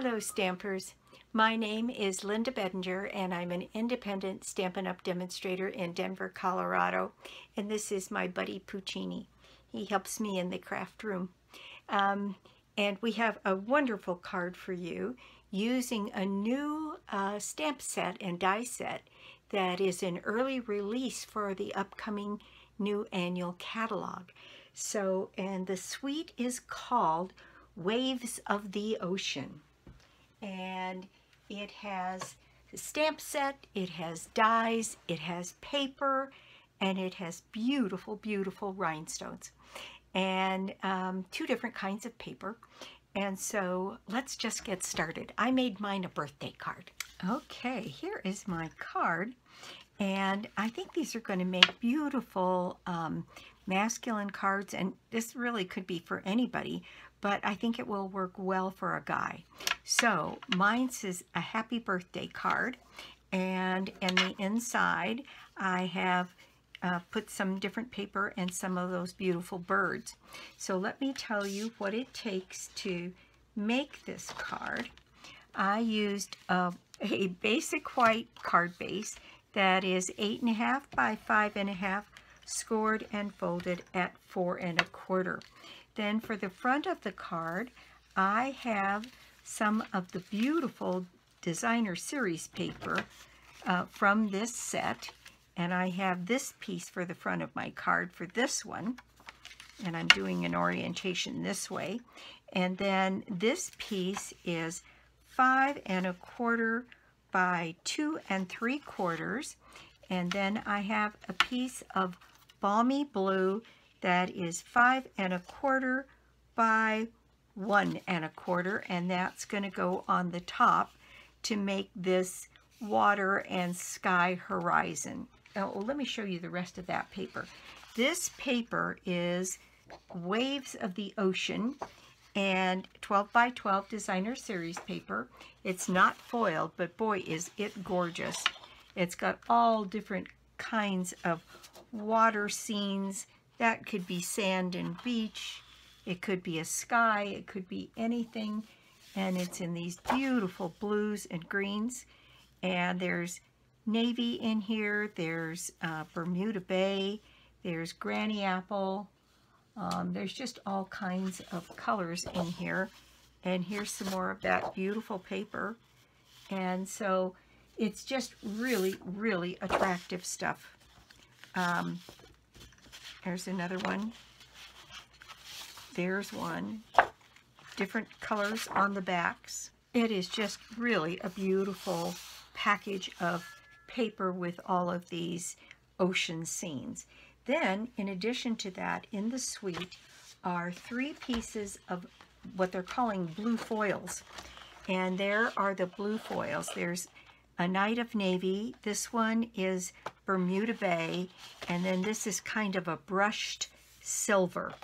Hello Stampers, my name is Linda Bedinger and I'm an independent Stampin' Up! Demonstrator in Denver, Colorado, and this is my buddy Puccini. He helps me in the craft room. And we have a wonderful card for you using a new stamp set and die set that is an early release for the upcoming new annual catalog. So, and the suite is called Waves of the Ocean. And it has the stamp set, it has dies, it has paper, and it has beautiful, beautiful rhinestones. And two different kinds of paper. And so let's just get started. I made mine a birthday card. Okay, here is my card. And I think these are going to make beautiful masculine cards, and this really could be for anybody, but I think it will work well for a guy. So mine says a happy birthday card, and in the inside I have put some different paper and some of those beautiful birds. So let me tell you what it takes to make this card. I used a basic white card base that is 8.5 by 5.5, scored and folded at 4 1/4. Then for the front of the card, I have some of the beautiful designer series paper from this set, and I have this piece for the front of my card for this one, and I'm doing an orientation this way. And then this piece is 5 1/4 by 2 3/4, and then I have a piece of balmy blue that is 5 1/4 by 1 1/4, and that's going to go on the top to make this water and sky horizon. Oh, let me show you the rest of that paper. This paper is Waves of the Ocean, and 12 by 12 designer series paper. It's not foiled, but boy is it gorgeous. It's got all different kinds of water scenes. That could be sand and beach, it could be a sky, it could be anything, and it's in these beautiful blues and greens. And there's navy in here, there's Bermuda Bay, there's granny apple. There's just all kinds of colors in here. And here's some more of that beautiful paper. And so it's just really, really attractive stuff. There's another one. There's one. Different colors on the backs. It is just really a beautiful package of paper with all of these ocean scenes. Then, in addition to that, in the suite are 3 pieces of what they're calling blue foils. And there are the blue foils. There's a Night of Navy. This one is Bermuda Bay. And then this is kind of a brushed silver.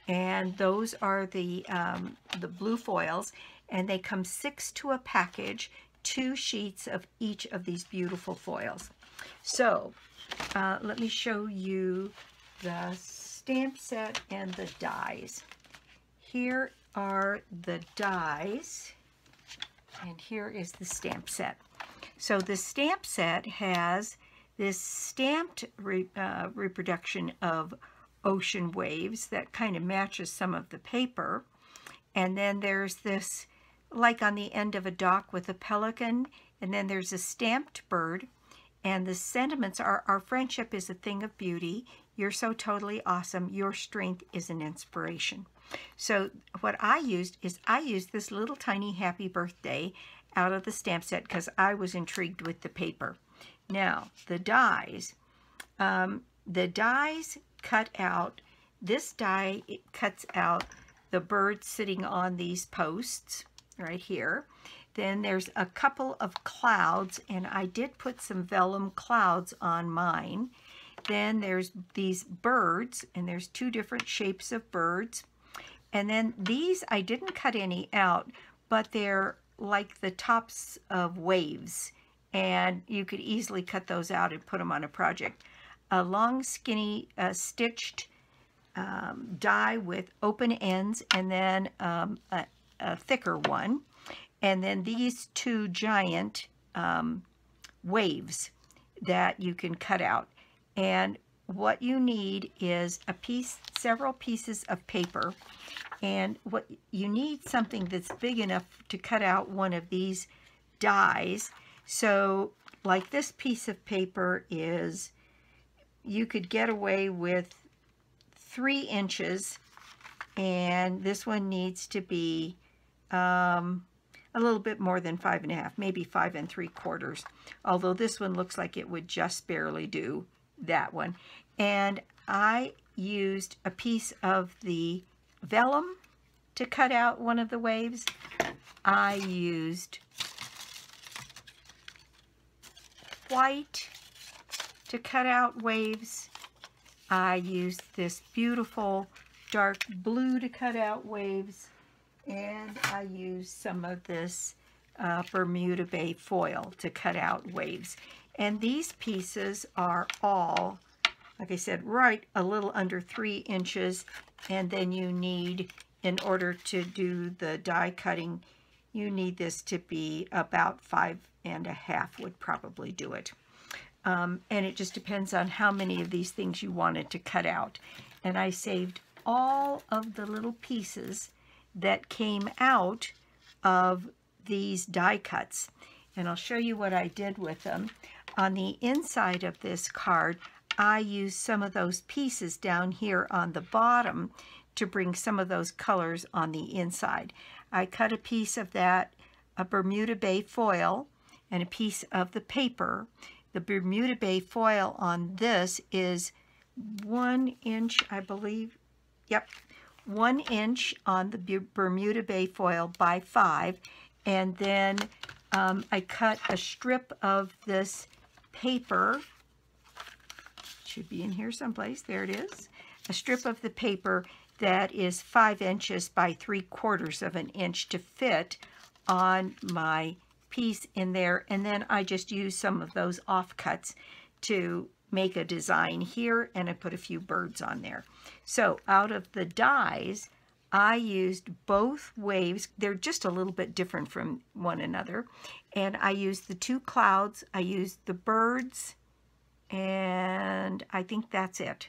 And those are the blue foils. And they come 6 to a package, 2 sheets of each of these beautiful foils. So, let me show you the stamp set and the dies. Here are the dies, and here is the stamp set. So the stamp set has this stamped reproduction of ocean waves that kind of matches some of the paper. And then there's this, like on the end of a dock with a pelican, and then there's a stamped bird. And the sentiments are, our friendship is a thing of beauty. You're so totally awesome. Your strength is an inspiration. So what I used is I used this little tiny happy birthday out of the stamp set because I was intrigued with the paper. Now, the dies cut out, this die, it cuts out the bird sitting on these posts right here. Then there's a couple of clouds, and I did put some vellum clouds on mine. Then there's these birds, and there's 2 different shapes of birds. And then these, I didn't cut any out, but they're like the tops of waves, and you could easily cut those out and put them on a project. A long, skinny, stitched die with open ends, and then a thicker one. and then these two giant waves that you can cut out. And what you need is several pieces of paper, and what you need something that's big enough to cut out one of these dies. So like this piece of paper is, you could get away with 3 inches, and this one needs to be a little bit more than 5.5, maybe 5 3/4, although this one looks like it would just barely do that one. And I used a piece of the vellum to cut out one of the waves. I used white to cut out waves. I used this beautiful dark blue to cut out waves, and I used some of this Bermuda Bay foil to cut out waves. And these pieces are all, like I said, right a little under 3 inches, and then you need, in order to do the die cutting, you need this to be about 5.5 would probably do it. And it just depends on how many of these things you wanted to cut out. And I saved all of the little pieces that came out of these die cuts. And I'll show you what I did with them. On the inside of this card, I used some of those pieces down here on the bottom to bring some of those colors on the inside. I cut a piece of that, a Bermuda Bay foil, and a piece of the paper. The Bermuda Bay foil on this is 1 inch, I believe. Yep, 1 inch on the Bermuda Bay foil by 5. And then I cut a strip of this paper. Should be in here someplace. There it is. A strip of the paper that is 5 inches by 3/4 of an inch to fit on my piece in there. And then I just used some of those offcuts to make a design here, and I put a few birds on there. So out of the dies, I used both waves. They're just a little bit different from one another. And I used the 2 clouds, I used the birds, and I think that's it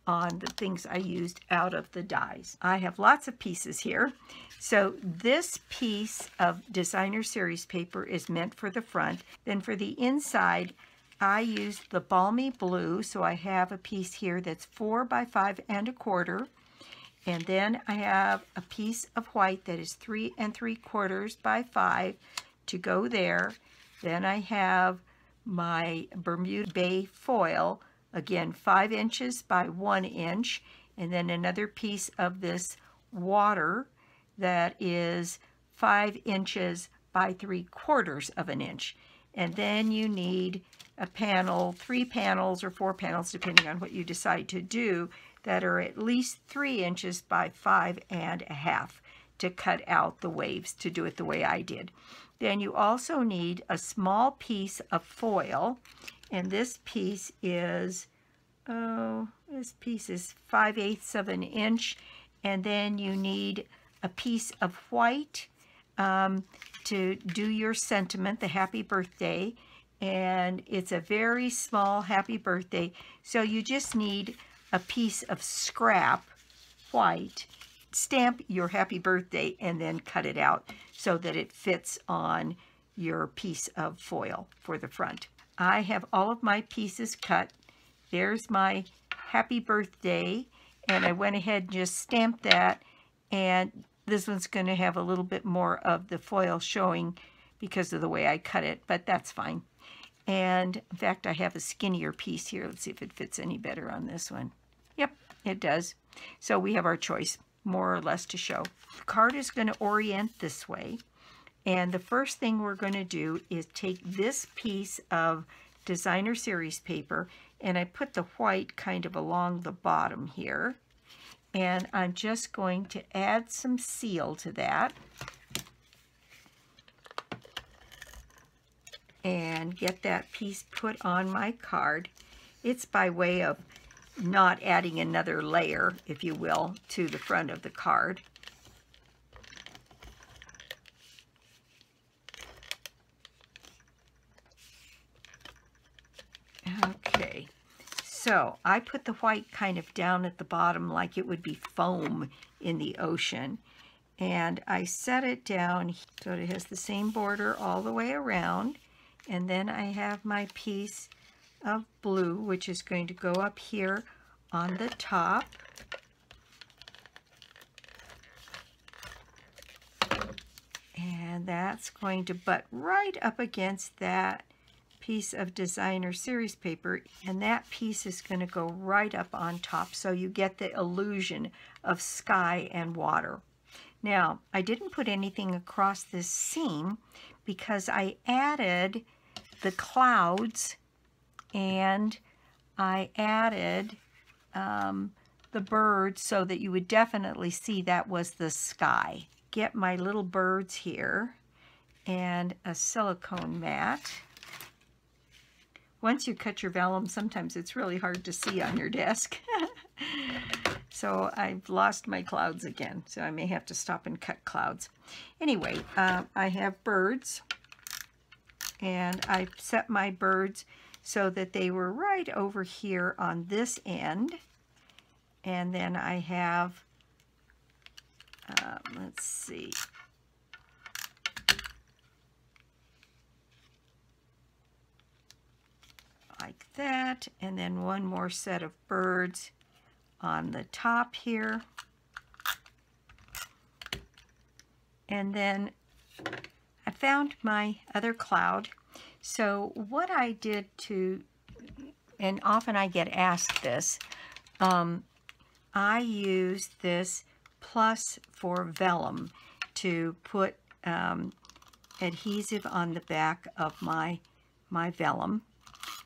on the things I used out of the dies. I have lots of pieces here. So this piece of designer series paper is meant for the front. Then for the inside, I used the balmy blue. So I have a piece here that's 4 by 5 1/4. And then I have a piece of white that is 3 3/4 by 5 to go there. Then I have my Bermuda Bay foil, again 5 inches by 1 inch, and then another piece of this water that is 5 inches by 3/4 of an inch. And then you need a panel, 3 panels or 4 panels, depending on what you decide to do, that are at least 3 inches by 5.5 to cut out the waves, to do it the way I did. Then you also need a small piece of foil, and this piece is, this piece is 5/8 of an inch, and then you need a piece of white to do your sentiment, the happy birthday, and it's a very small happy birthday, so you just need a piece of scrap white, stamp your happy birthday, and then cut it out so that it fits on your piece of foil for the front. I have all of my pieces cut. There's my happy birthday, and I went ahead and just stamped that, and this one's going to have a little bit more of the foil showing because of the way I cut it, but that's fine. And in fact, I have a skinnier piece here. Let's see if it fits any better on this one. Yep, it does. So we have our choice, more or less, to show. The card is going to orient this way. And the first thing we're going to do is take this piece of designer series paper, and I put the white kind of along the bottom here. And I'm just going to add some seal to that. And get that piece put on my card. It's by way of not adding another layer, if you will, to the front of the card. So I put the white kind of down at the bottom like it would be foam in the ocean. And I set it down so it has the same border all the way around. And then I have my piece of blue, which is going to go up here on the top. And that's going to butt right up against that piece of designer series paper, and that piece is going to go right up on top, so you get the illusion of sky and water. Now, I didn't put anything across this seam because I added the clouds and I added the birds so that you would definitely see that was the sky. Get my little birds here and a silicone mat. Once you cut your vellum, sometimes it's really hard to see on your desk. So I've lost my clouds again, so I may have to stop and cut clouds. Anyway, I have birds, and I've set my birds so that they were right over here on this end. And then I have, let's see, like that, and then one more set of birds on the top here. And then I found my other cloud. So what I did to, and often I get asked this, I use this plus for vellum to put adhesive on the back of my vellum.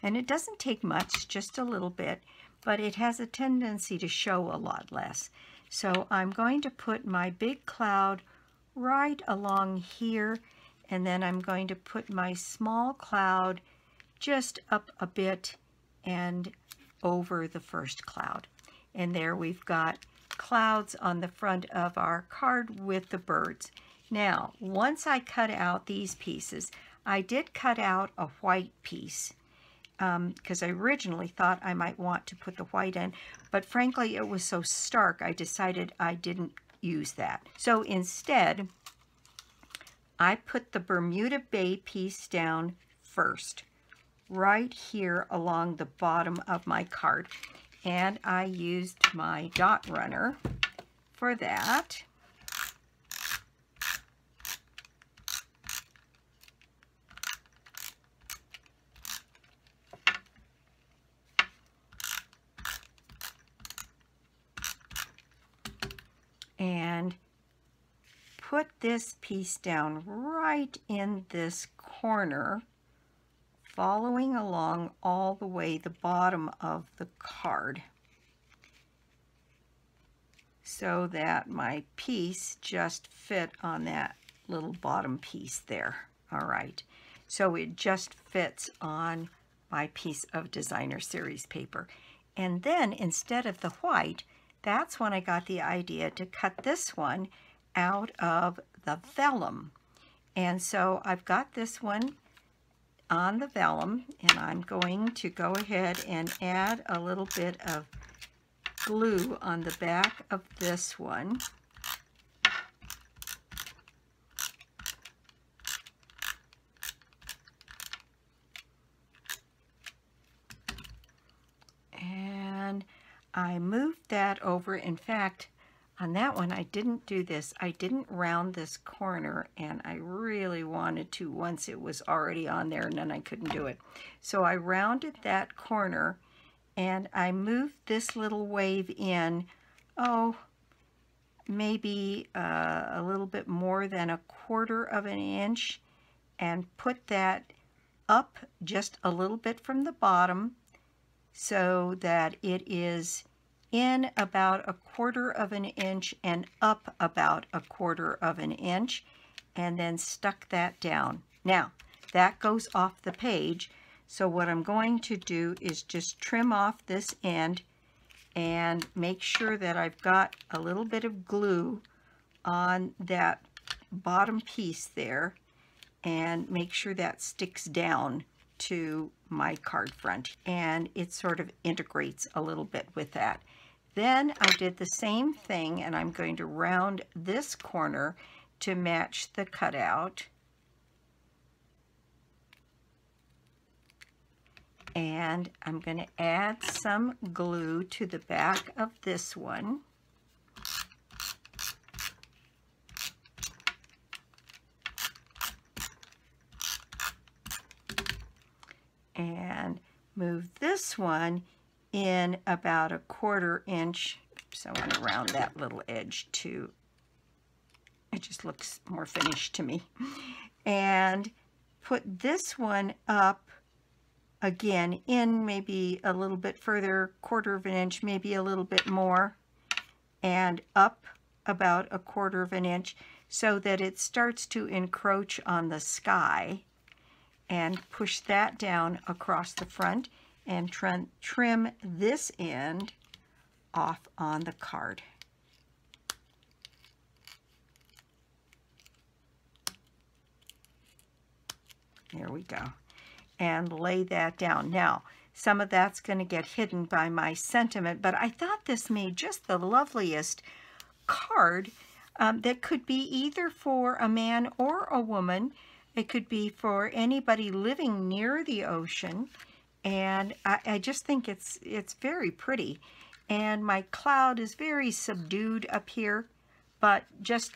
And it doesn't take much, just a little bit, but it has a tendency to show a lot less. So I'm going to put my big cloud right along here, and then I'm going to put my small cloud just up a bit and over the first cloud. And there we've got clouds on the front of our card with the birds. Now, once I cut out these pieces, I did cut out a white piece because I originally thought I might want to put the white in, but frankly it was so stark I decided I didn't use that. So instead, I put the Bermuda Bay piece down first, right here along the bottom of my card. And I used my dot runner for that. And put this piece down right in this corner, following along all the way the bottom of the card, so that my piece just fit on that little bottom piece there. All right, so it just fits on my piece of designer series paper. And then instead of the white, that's when I got the idea to cut this one out of the vellum. And so I've got this one on the vellum, and I'm going to go ahead and add a little bit of glue on the back of this one. And I moved that over. In fact, on that one, I didn't do this. I didn't round this corner, and I really wanted to once it was already on there, and then I couldn't do it. So I rounded that corner, and I moved this little wave in, oh, maybe a little bit more than 1/4 of an inch, and put that up just a little bit from the bottom so that it is in about 1/4 of an inch and up about 1/4 of an inch, and then stuck that down. Now, that goes off the page, so what I'm going to do is just trim off this end and make sure that I've got a little bit of glue on that bottom piece there, and make sure that sticks down to my card front, and it sort of integrates a little bit with that. Then I did the same thing, and I'm going to round this corner to match the cutout. And I'm going to add some glue to the back of this one. And move this one in about a 1/4 inch. So I want to round that little edge too. It just looks more finished to me. And put this one up again in maybe a little bit further, 1/4 inch, maybe a little bit more, and up about a 1/4 inch so that it starts to encroach on the sky, and push that down across the front and trim this end off on the card. There we go. And lay that down. Now, some of that's going to get hidden by my sentiment, but I thought this made just the loveliest card that could be either for a man or a woman. It could be for anybody living near the ocean, and I just think it's very pretty. And my cloud is very subdued up here, but just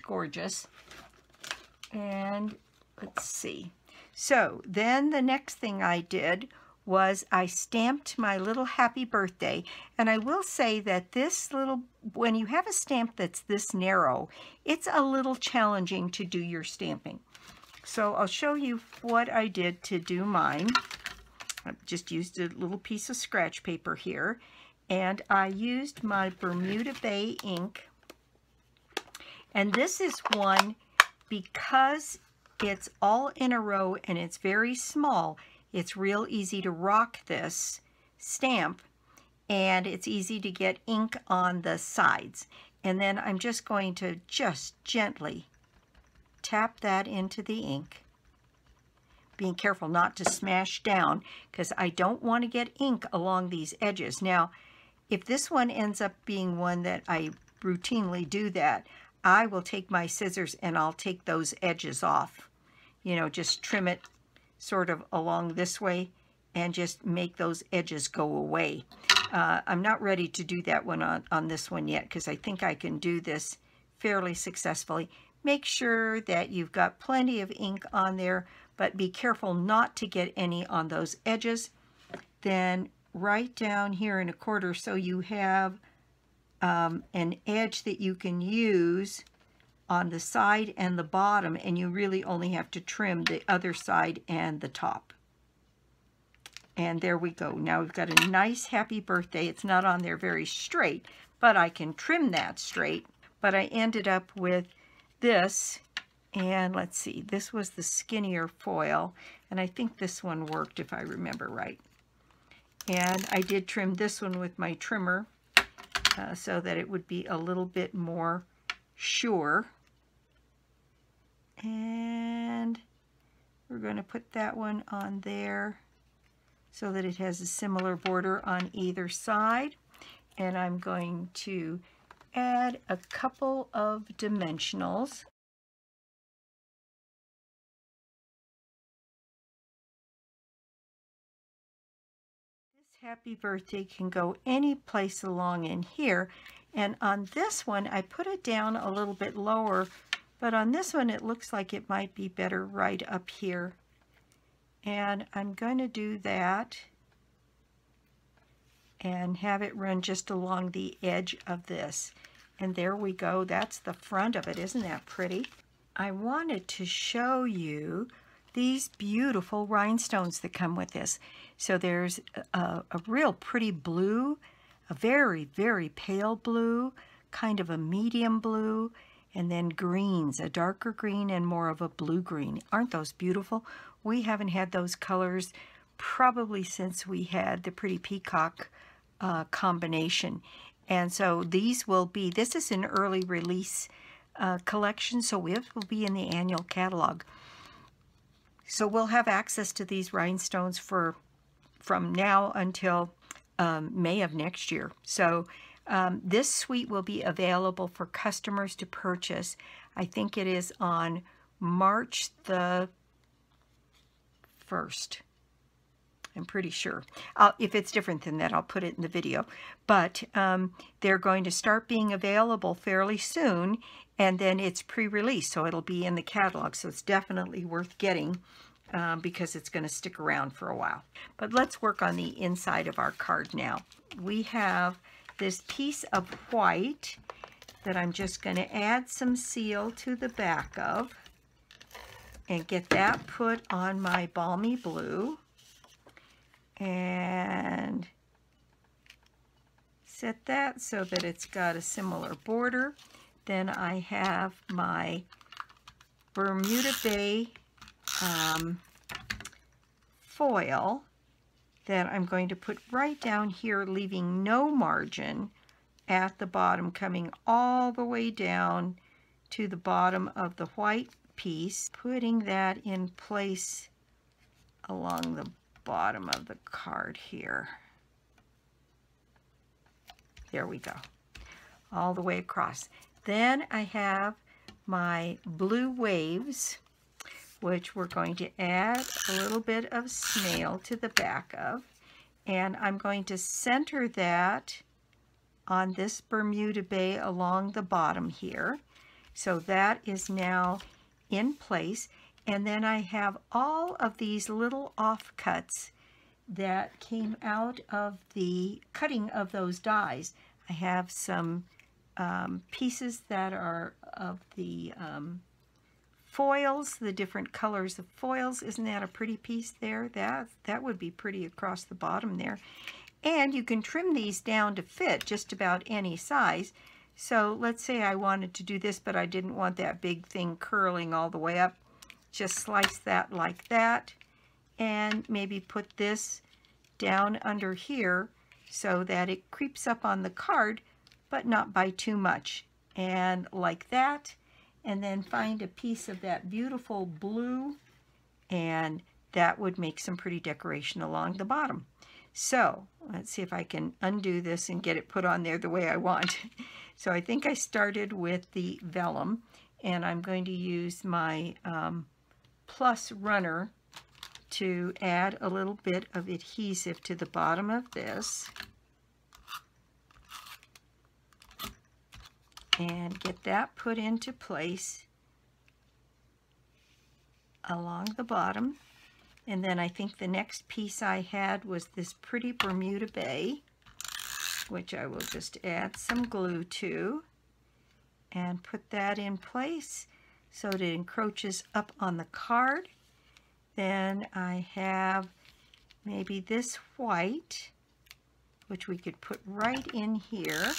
gorgeous. And let's see. So then the next thing I did was I stamped my little happy birthday. And I will say that this little, when you have a stamp that's this narrow, it's a little challenging to do your stamping. So I'll show you what I did to do mine. I just used a little piece of scratch paper here, and I used my Bermuda Bay ink. And this is one, because it's all in a row and it's very small, it's real easy to rock this stamp, and it's easy to get ink on the sides. And then I'm just going to just gently tap that into the ink, being careful not to smash down because I don't want to get ink along these edges. Now, if this one ends up being one that I routinely do that, I will take my scissors and I'll take those edges off. You know, just trim it sort of along this way and just make those edges go away. I'm not ready to do that one on this one yet because I think I can do this fairly successfully. Make sure that you've got plenty of ink on there, but be careful not to get any on those edges. Then right down here in a 1/4 so you have an edge that you can use on the side and the bottom, and you really only have to trim the other side and the top. And there we go. Now we've got a nice happy birthday. It's not on there very straight, but I can trim that straight. But I ended up with this, and let's see, this was the skinnier foil, and I think this one worked if I remember right. And I did trim this one with my trimmer so that it would be a little bit more sure. And we're going to put that one on there so that it has a similar border on either side. And I'm going to add a couple of dimensionals. This happy birthday can go any place along in here. And on this one, I put it down a little bit lower, but on this one, it looks like it might be better right up here. And I'm going to do that and have it run just along the edge of this. And there we go. That's the front of it. Isn't that pretty? I wanted to show you these beautiful rhinestones that come with this. So there's a real pretty blue, a very, very pale blue, kind of a medium blue, and then greens, a darker green and more of a blue green. Aren't those beautiful? We haven't had those colors probably since we had the Pretty Peacock combination. And so these will be, this is an early release collection, so it will be in the annual catalog. So we'll have access to these rhinestones from now until May of next year. So this suite will be available for customers to purchase. I think it is on March the 1st. I'm pretty sure. If it's different than that, I'll put it in the video. But they're going to start being available fairly soon, and then it's pre-release, so it'll be in the catalog. So it's definitely worth getting because it's going to stick around for a while. But let's work on the inside of our card now. We have this piece of white that I'm just going to add some seal to the back of and get that put on my balmy blue. And set that so that it's got a similar border. Then I have my Bermuda Bay foil that I'm going to put right down here, leaving no margin at the bottom, coming all the way down to the bottom of the white piece, putting that in place along the bottom of the card here. There we go, all the way across. Then I have my blue waves, which we're going to add a little bit of snail to the back of, and I'm going to center that on this Bermuda Bay along the bottom here. So that is now in place. And then I have all of these little offcuts that came out of the cutting of those dies. I have some pieces that are of the foils, the different colors of foils. Isn't that a pretty piece there? That would be pretty across the bottom there. And you can trim these down to fit just about any size. So let's say I wanted to do this, but I didn't want that big thing curling all the way up. Just slice that like that, and maybe put this down under here so that it creeps up on the card, but not by too much. And like that, and then find a piece of that beautiful blue, and that would make some pretty decoration along the bottom. So let's see if I can undo this and get it put on there the way I want. So I think I started with the vellum, and I'm going to use my plus runner to add a little bit of adhesive to the bottom of this and get that put into place along the bottom. And then I think the next piece I had was this pretty Bermuda Bay, which I will just add some glue to and put that in place so that it encroaches up on the card. Then I have maybe this white, which we could put right in here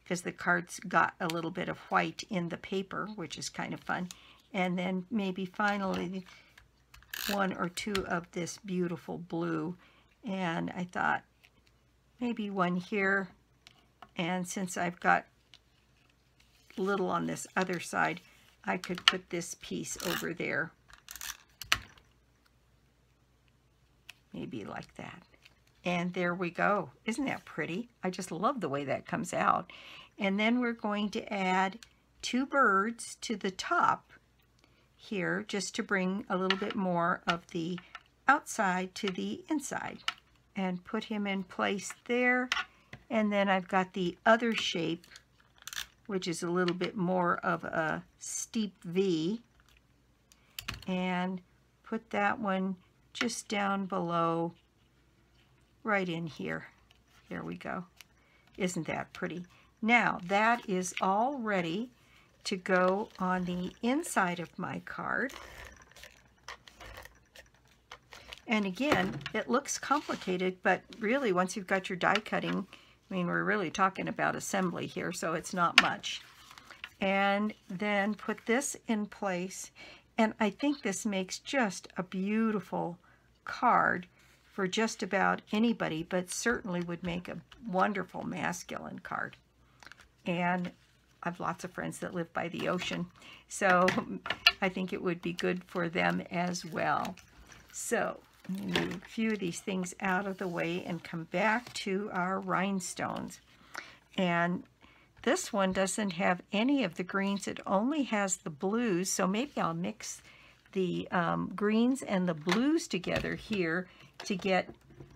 because the card's got a little bit of white in the paper, which is kind of fun. And then maybe finally one or two of this beautiful blue. And I thought maybe one here. And since I've got little on this other side, I could put this piece over there. Maybe like that. And there we go. Isn't that pretty? I just love the way that comes out. And then we're going to add two birds to the top here, just to bring a little bit more of the outside to the inside. And put him in place there. And then I've got the other shape, which is a little bit more of a steep V, and put that one just down below, right in here. There we go. Isn't that pretty? Now that is all ready to go on the inside of my card. And again, it looks complicated, but really once you've got your die cutting, I mean, we're really talking about assembly here, so it's not much. And then put this in place, and I think this makes just a beautiful card for just about anybody, but certainly would make a wonderful masculine card. And I've lots of friends that live by the ocean, so I think it would be good for them as well. So I'm going to move a few of these things out of the way and come back to our rhinestones. And this one doesn't have any of the greens, it only has the blues, so maybe I'll mix the greens and the blues together here to get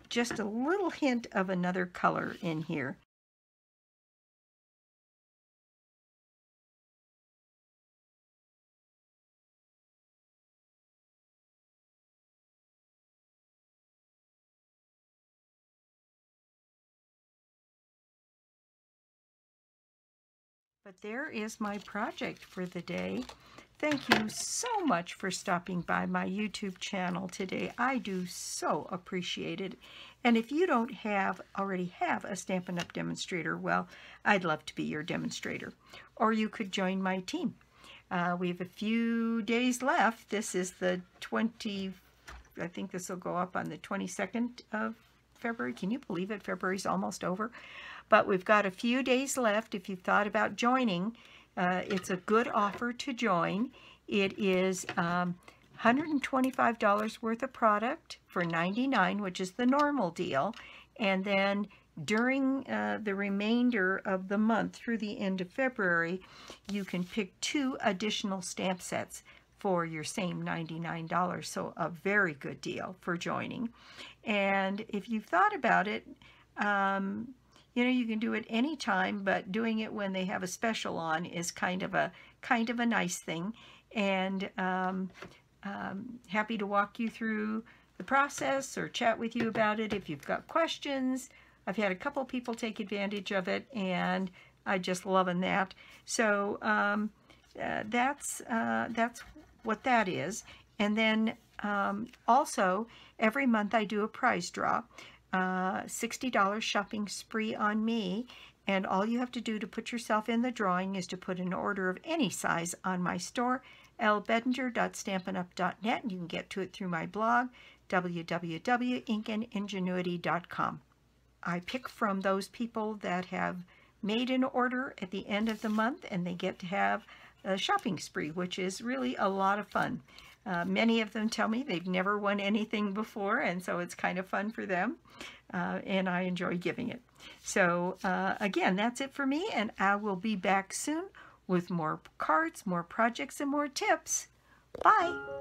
just a little hint of another color in here. But there is my project for the day. Thank you so much for stopping by my YouTube channel today. I do so appreciate it. And if you don't already have a Stampin' Up! Demonstrator, well, I'd love to be your demonstrator. Or you could join my team. We have a few days left. This is the I think this will go up on the 22nd of February. Can you believe it? February's almost over. But we've got a few days left. If you've thought about joining, it's a good offer to join. It is $125 worth of product for $99, which is the normal deal. And then during the remainder of the month through the end of February, you can pick 2 additional stamp sets for your same $99. So a very good deal for joining. And if you've thought about it, you know, you can do it anytime, but doing it when they have a special on is kind of a nice thing. And happy to walk you through the process or chat with you about it if you've got questions. I've had a couple people take advantage of it, and I just loving that. So that's what that is. And then also every month I do a prize draw. $60 shopping spree on me, and all you have to do to put yourself in the drawing is to put an order of any size on my store, lbedinger.stampinup.net, and you can get to it through my blog, www.ingenuity.com. I pick from those people that have made an order at the end of the month, and they get to have a shopping spree, which is really a lot of fun. Many of them tell me they've never won anything before, and so it's kind of fun for them, and I enjoy giving it. So again, that's it for me, and I will be back soon with more cards, more projects, and more tips. Bye!